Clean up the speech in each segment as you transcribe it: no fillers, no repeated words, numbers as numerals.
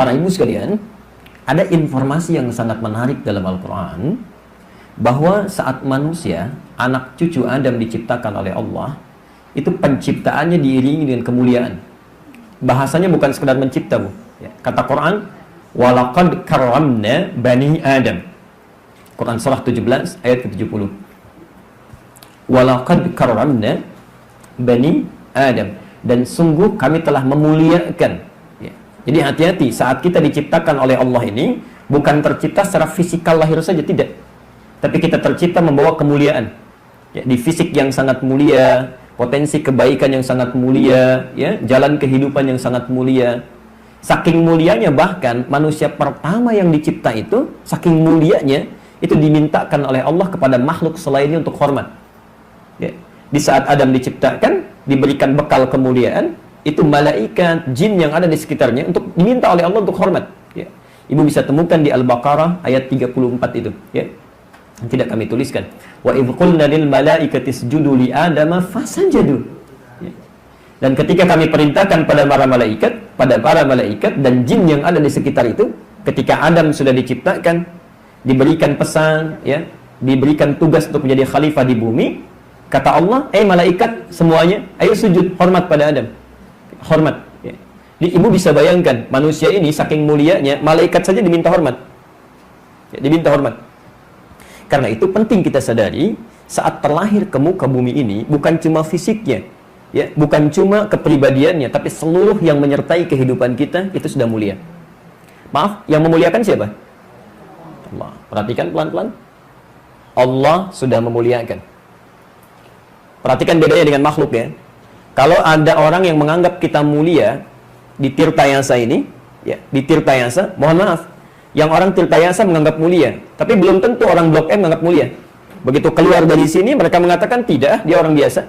Para ibu sekalian, ada informasi yang sangat menarik dalam Al-Quran, bahwa saat manusia, anak cucu Adam diciptakan oleh Allah, itu penciptaannya diiringi dengan kemuliaan. Bahasanya bukan sekedar mencipta, Bu. Kata Quran, walaqad karramna bani Adam. Quran surah 17 ayat ke-70. Walaqad karramna bani Adam. Dan sungguh kami telah memuliakan. Jadi hati-hati, saat kita diciptakan oleh Allah ini, bukan tercipta secara fisikal lahir saja, tidak. Tapi kita tercipta membawa kemuliaan. Di fisik yang sangat mulia, potensi kebaikan yang sangat mulia, jalan kehidupan yang sangat mulia. Saking mulianya bahkan, manusia pertama yang dicipta itu, saking mulianya, itu dimintakan oleh Allah kepada makhluk selainnya untuk hormat. Di saat Adam diciptakan, diberikan bekal kemuliaan, itu malaikat, jin yang ada di sekitarnya untuk diminta oleh Allah untuk hormat. Ibu bisa temukan di Al-Baqarah ayat 34 itu. Tidak kami tuliskan. Wa idh qulna lil malaikati isjudu li Adama fasajadu. Dan ketika kami perintahkan pada para malaikat dan jin yang ada di sekitar itu, ketika Adam sudah diciptakan, diberikan pesan, diberikan tugas untuk menjadi khalifah di bumi, kata Allah, malaikat semuanya, ayo sujud hormat pada Adam. Hormat. Jadi ibu bisa bayangkan, manusia ini saking mulianya, malaikat saja diminta hormat. Diminta hormat. Karena itu penting kita sadari, saat terlahir ke muka bumi ini, bukan cuma fisiknya, bukan cuma kepribadiannya, tapi seluruh yang menyertai kehidupan kita, itu sudah mulia. Maaf, yang memuliakan siapa? Allah. Perhatikan pelan-pelan. Allah sudah memuliakan. Perhatikan bedanya dengan makhluk ya. Kalau ada orang yang menganggap kita mulia di Tirtayasa ini, di Tirtayasa, mohon maaf, yang orang Tirtayasa menganggap mulia, tapi belum tentu orang Blok M menganggap mulia. Begitu keluar dari sini, mereka mengatakan tidak, dia orang biasa.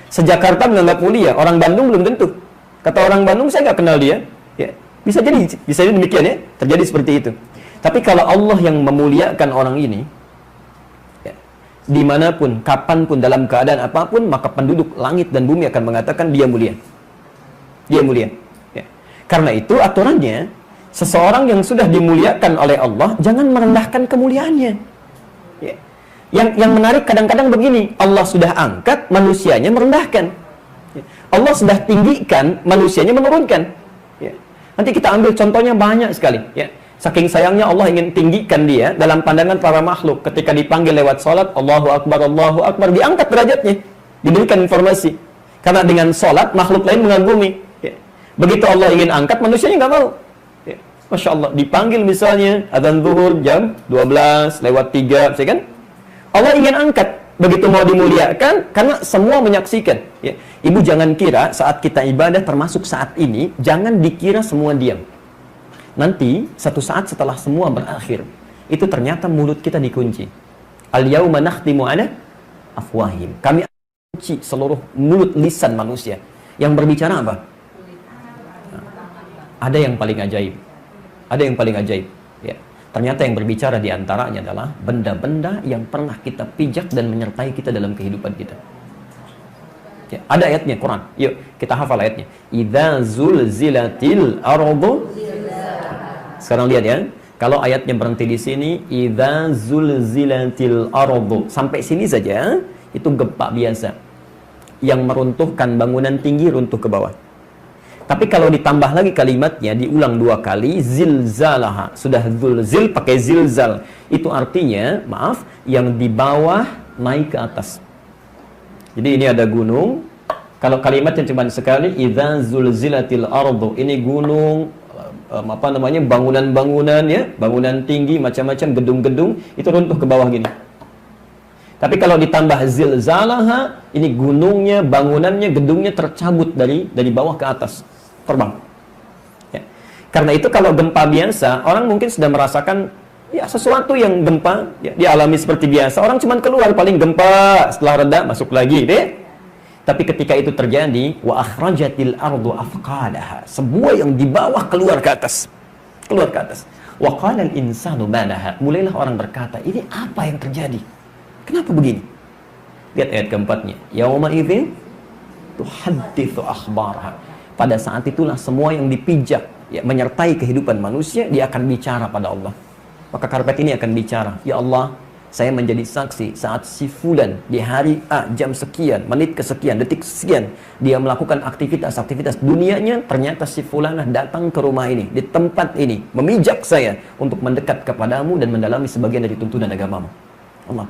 Sejakarta menganggap mulia, orang Bandung belum tentu. Kata orang Bandung, saya nggak kenal dia. Bisa jadi demikian ya, terjadi seperti itu. Tapi kalau Allah yang memuliakan orang ini, dimanapun, kapanpun, dalam keadaan apapun, maka penduduk langit dan bumi akan mengatakan dia mulia. Dia mulia. Karena itu aturannya, seseorang yang sudah dimuliakan oleh Allah, jangan merendahkan kemuliaannya. Yang menarik kadang-kadang begini, Allah sudah angkat, manusianya merendahkan. Allah sudah tinggikan, manusianya menurunkan. Nanti kita ambil contohnya banyak sekali. Saking sayangnya Allah ingin tinggikan dia dalam pandangan para makhluk. Ketika dipanggil lewat sholat, Allahu Akbar, diangkat derajatnya, diberikan informasi. Karena dengan sholat, makhluk lain mengagumi. Begitu Allah ingin angkat, manusianya nggak mau. Masya Allah, dipanggil misalnya adzan zuhur jam 12 lewat 3, kan? Allah ingin angkat. Begitu mau dimuliakan, karena semua menyaksikan. Ibu jangan kira saat kita ibadah, termasuk saat ini, jangan dikira semua diam. Nanti, satu saat setelah semua berakhir, itu ternyata mulut kita dikunci. Al-yauma nakhtimu ala afwahim. Kami kunci seluruh mulut lisan manusia. Yang berbicara apa? Ada yang paling ajaib. Ada yang paling ajaib. Ternyata yang berbicara diantaranya adalah benda-benda yang pernah kita pijak dan menyertai kita dalam kehidupan kita. Ada ayatnya, Quran. Yuk, kita hafal ayatnya. Idza zulzilatil ardu. Sekarang lihat ya. Kalau ayatnya berhenti di sini, idza zulzilatil ardu. Sampai sini saja, itu gempa biasa. Yang meruntuhkan bangunan tinggi runtuh ke bawah. Tapi kalau ditambah lagi kalimatnya, diulang 2 kali, zilzalaha. Sudah zulzil pakai zilzal. Itu artinya, maaf, yang di bawah naik ke atas. Jadi ini ada gunung. Kalau kalimatnya cuma sekali, idza zulzilatil ardu. Ini gunung, bangunan-bangunan bangunan tinggi, macam-macam gedung-gedung, itu runtuh ke bawah gini. Tapi kalau ditambah zilzalaha, ini gunungnya, bangunannya, gedungnya tercabut dari bawah ke atas, terbang. Karena itu kalau gempa biasa, orang mungkin sudah merasakan sesuatu yang gempa, dialami seperti biasa. Orang cuma keluar paling gempa, setelah reda masuk lagi, Tapi ketika itu terjadi, wa akhrajatil ardu afqalaha. Semua yang di bawah keluar ke atas. Keluar ke atas. Wa qala al-insanu ma laha. Mulailah orang berkata, ini apa yang terjadi? Kenapa begini? Lihat ayat keempatnya. Yauma idzin tuhadditsu akhbarha. Pada saat itulah semua yang dipijak, ya, menyertai kehidupan manusia, dia akan bicara pada Allah. Maka karpet ini akan bicara, ya Allah, saya menjadi saksi saat si fulan di hari A jam sekian, menit kesekian, detik sekian, dia melakukan aktivitas dunianya, ternyata si fulanah datang ke rumah ini, di tempat ini, memijak saya untuk mendekat kepadamu dan mendalami sebagian dari tuntunan agamamu. Allah,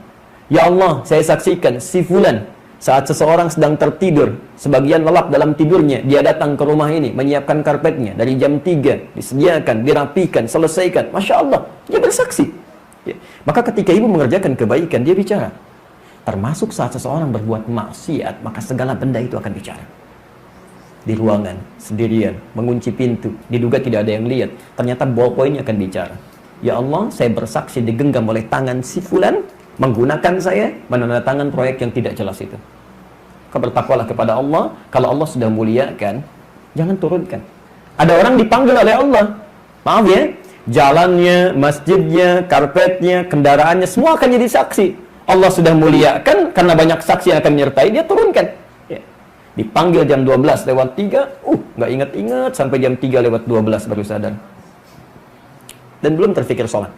ya Allah, saya saksikan si fulan saat seseorang sedang tertidur, sebagian lelap dalam tidurnya, dia datang ke rumah ini, menyiapkan karpetnya, dari jam 3, disediakan, dirapikan, selesaikan. Masya Allah, dia bersaksi. Ya. Maka ketika ibu mengerjakan kebaikan, dia bicara. Termasuk saat seseorang berbuat maksiat, maka segala benda itu akan bicara. Di ruangan, sendirian, mengunci pintu, diduga tidak ada yang lihat, ternyata ballpointnya akan bicara. Ya Allah, saya bersaksi digenggam oleh tangan si fulan, menggunakan saya menandatangan proyek yang tidak jelas itu. Kau bertakwalah kepada Allah. Kalau Allah sudah muliakan, jangan turunkan. Ada orang dipanggil oleh Allah, maaf ya, jalannya, masjidnya, karpetnya, kendaraannya, semua akan jadi saksi. Allah sudah muliakan, karena banyak saksi yang akan menyertai, dia turunkan. Ya. Dipanggil jam 12 lewat 3, nggak ingat-ingat, sampai jam 3 lewat 12 baru sadar. Dan belum terfikir sholat.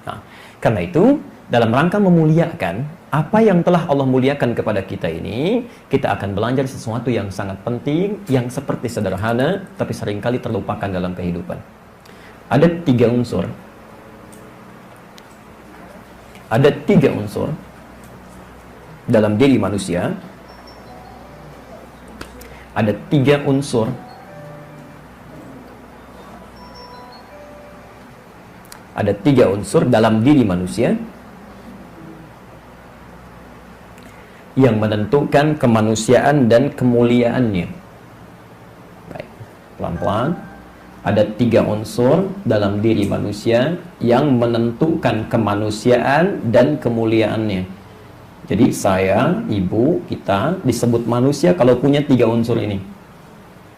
Nah, karena itu, dalam rangka memuliakan apa yang telah Allah muliakan kepada kita ini, kita akan belajar sesuatu yang sangat penting, yang seperti sederhana, tapi seringkali terlupakan dalam kehidupan. Ada 3 unsur. Ada 3 unsur dalam diri manusia. Ada 3 unsur. Ada 3 unsur dalam diri manusia yang menentukan kemanusiaan dan kemuliaannya. Baik, pelan-pelan. Ada 3 unsur dalam diri manusia yang menentukan kemanusiaan dan kemuliaannya. Jadi saya, ibu, kita disebut manusia kalau punya 3 unsur ini.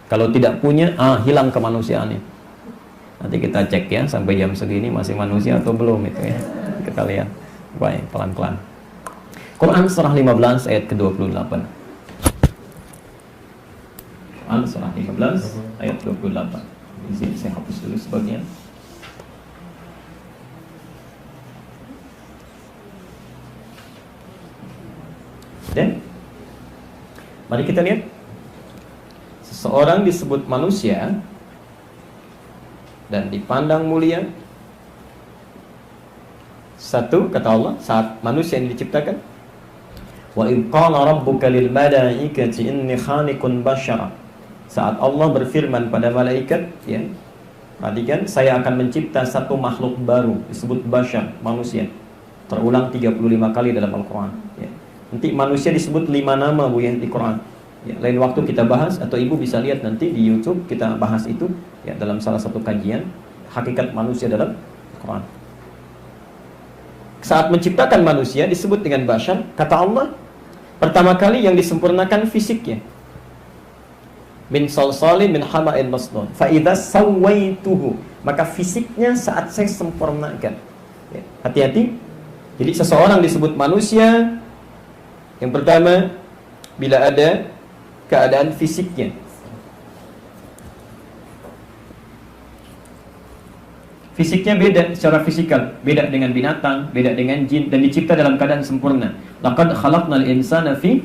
Kalau tidak punya, hilang kemanusiaannya. Nanti kita cek ya, sampai jam segini masih manusia atau belum itu ya. Kita lihat. Baik, pelan-pelan. Quran surah 15 ayat ke-28. Quran surah 15 ayat 28. Di sini saya hapus dulu sebagian. Dan mari kita lihat. Seseorang disebut manusia dan dipandang mulia. Satu, kata Allah, saat manusia yang diciptakan, wa idh qala rabbuka lil malaikati inni khaliqun bashara. Saat Allah berfirman pada malaikat, ya, perhatikan, saya akan mencipta satu makhluk baru, disebut bashar, manusia. Terulang 35 kali dalam Al-Quran. Ya. Nanti manusia disebut 5 nama, Bu, ya, di Quran. Ya, lain waktu kita bahas, atau ibu bisa lihat nanti di YouTube kita bahas itu, ya, dalam salah satu kajian hakikat manusia dalam Quran. Saat menciptakan manusia disebut dengan bashar, kata Allah, pertama kali yang disempurnakan fisiknya. Min salsalin min hama'in masnun. Fa idza sawaituhu, maka fisiknya saat saya sempurnakan. Ya, hati-hati. Jadi seseorang disebut manusia yang pertama bila ada keadaan fisiknya. Fisiknya beda secara fisikal, beda dengan binatang, beda dengan jin, dan dicipta dalam keadaan sempurna. Laqad khalaqnal insana fi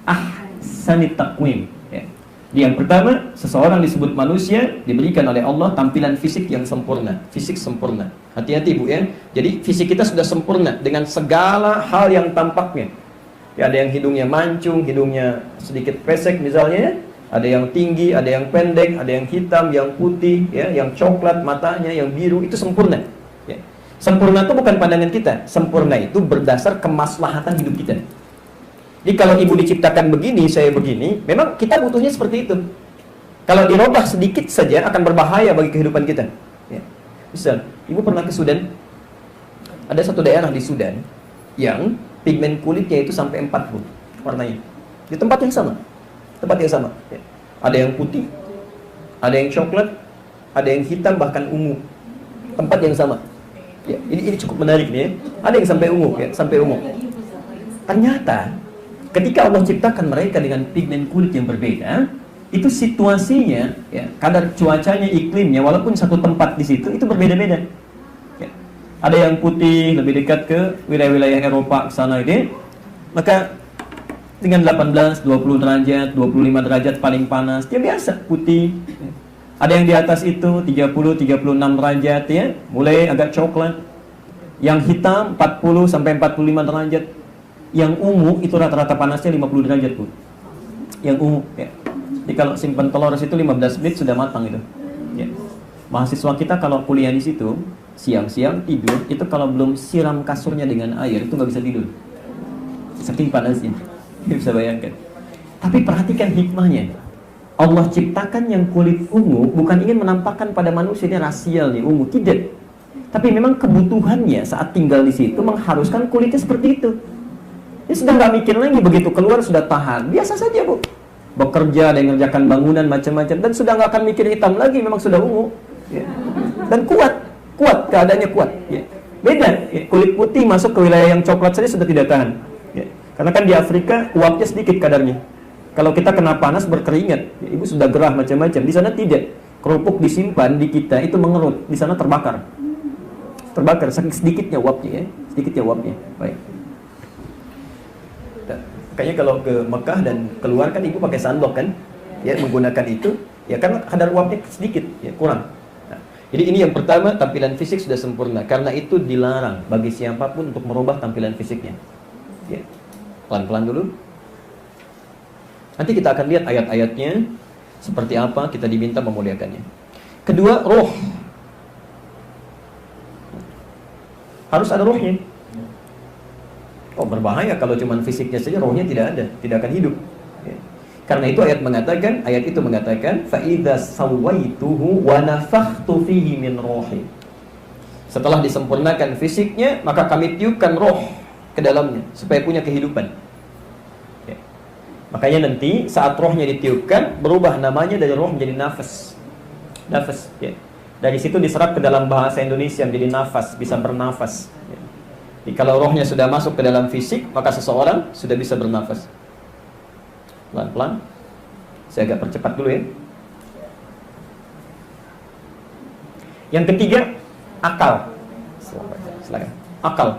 ahsani taqwim. Ya. Yang pertama, seseorang disebut manusia diberikan oleh Allah tampilan fisik yang sempurna, fisik sempurna. Hati-hati, Bu, ya. Jadi fisik kita sudah sempurna dengan segala hal yang tampaknya. Ya, ada yang hidungnya mancung, hidungnya sedikit pesek misalnya, ada yang tinggi, ada yang pendek, ada yang hitam, yang putih, ya, yang coklat matanya, yang biru, itu sempurna. Ya. Sempurna itu bukan pandangan kita, sempurna itu berdasar kemaslahatan hidup kita. Jadi kalau ibu diciptakan begini, saya begini, memang kita butuhnya seperti itu. Kalau dirubah sedikit saja akan berbahaya bagi kehidupan kita. Ya. Misal, ibu pernah ke Sudan, ada satu daerah di Sudan yang pigmen kulitnya itu sampai 40 warnanya. Di tempat yang sama. Tempat yang sama. Ya. Ada yang putih, ada yang coklat, ada yang hitam, bahkan ungu. Tempat yang sama. Ya, ini cukup menarik nih ya. Ada yang sampai ungu, ya, sampai ungu. Ternyata ketika Allah ciptakan mereka dengan pigmen kulit yang berbeda, itu situasinya, ya, kadar cuacanya, iklimnya, walaupun satu tempat di situ itu berbeda-beda. Ya. Ada yang putih lebih dekat ke wilayah-wilayah Eropa ke sana ini, maka dengan 18, 20 derajat, 25 derajat paling panas, dia biasa putih. Ada yang di atas itu 30, 36 derajat ya, mulai agak coklat. Yang hitam 40 sampai 45 derajat. Yang ungu itu rata-rata panasnya 50 derajat, Bu. Yang ungu ya. Jadi kalau simpan telur di situ 15 menit sudah matang itu. Ya. Mahasiswa kita kalau kuliah di situ siang-siang tidur itu kalau belum siram kasurnya dengan air itu nggak bisa tidur. Saking panasnya. Bisa bayangkan. Tapi perhatikan hikmahnya. Allah ciptakan yang kulit ungu bukan ingin menampakkan pada manusia ini rasial nih ungu, tidak. Tapi memang kebutuhannya saat tinggal di situ mengharuskan kulitnya seperti itu. Dia sudah nggak mikir lagi, begitu keluar sudah tahan. Biasa saja, Bu. Bekerja dan mengerjakan bangunan macam-macam dan sudah nggak akan mikir hitam lagi, memang sudah ungu. Ya. Dan kuat keadaannya kuat. Ya. Beda, ya. Kulit putih masuk ke wilayah yang coklat saja sudah tidak tahan. Ya. Karena kan di Afrika uapnya sedikit kadarnya. Kalau kita kena panas berkeringat, ya, ibu sudah gerah macam-macam. Di sana tidak. Kerupuk disimpan di kita itu mengerut, di sana terbakar. Terbakar saking sedikitnya uapnya, ya. Sedikitnya uapnya. Baik. Kayaknya kalau ke Mekah dan keluar kan ibu pakai sandok kan, ya menggunakan itu, ya kan kadar uapnya sedikit, ya kurang. Nah, jadi ini yang pertama, tampilan fisik sudah sempurna. Karena itu dilarang bagi siapapun untuk merubah tampilan fisiknya. Ya, pelan-pelan dulu. Nanti kita akan lihat ayat-ayatnya seperti apa kita diminta memuliakannya. Kedua, roh. Harus ada rohnya. Oh, berbahaya kalau cuma fisiknya saja, rohnya tidak ada, tidak akan hidup. Ya. Karena itu ayat itu mengatakan, fa idza sawaituhu wa nafakhtu fihi min ruhi. Setelah disempurnakan fisiknya, maka kami tiupkan roh ke dalamnya supaya punya kehidupan. Ya. Makanya nanti saat rohnya ditiupkan, berubah namanya dari roh menjadi nafas. Nafas, ya. Dari situ diserap ke dalam bahasa Indonesia menjadi nafas, bisa bernafas. Ya. Jadi kalau rohnya sudah masuk ke dalam fisik, maka seseorang sudah bisa bernafas. Pelan-pelan. Saya agak percepat dulu ya. Yang ketiga, akal. Silakan. Akal.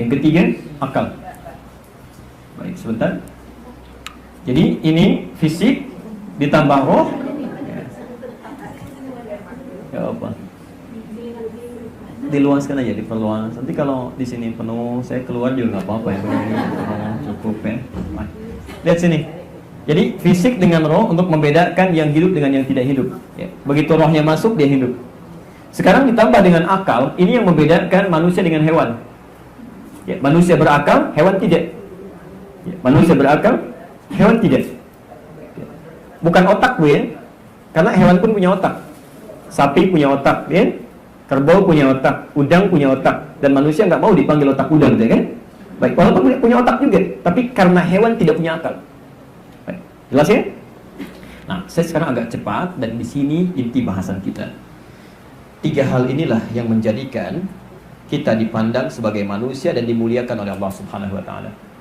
Yang ketiga, akal. Baik, sebentar. Jadi ini fisik ditambah roh. Ya apa? Diluaskan aja, diperluas. Nanti kalau di sini penuh, saya keluar juga nggak apa-apa ya. Cukup ya. Lihat sini. Jadi fisik dengan roh untuk membedakan yang hidup dengan yang tidak hidup. Ya. Begitu rohnya masuk, dia hidup. Sekarang ditambah dengan akal, ini yang membedakan manusia dengan hewan. Ya, manusia berakal, hewan tidak. Ya, manusia berakal, hewan tidak. Ya. Bukan otak, Bu ya. Karena hewan pun punya otak. Sapi punya otak, ya? Kerbau punya otak, udang punya otak, dan manusia nggak mau dipanggil otak udang, ya kan? Baik, walaupun punya otak juga, tapi karena hewan tidak punya akal. Baik, jelas ya? Nah, saya sekarang agak cepat dan di sini inti bahasan kita. 3 hal inilah yang menjadikan kita dipandang sebagai manusia dan dimuliakan oleh Allah Subhanahu wa taala.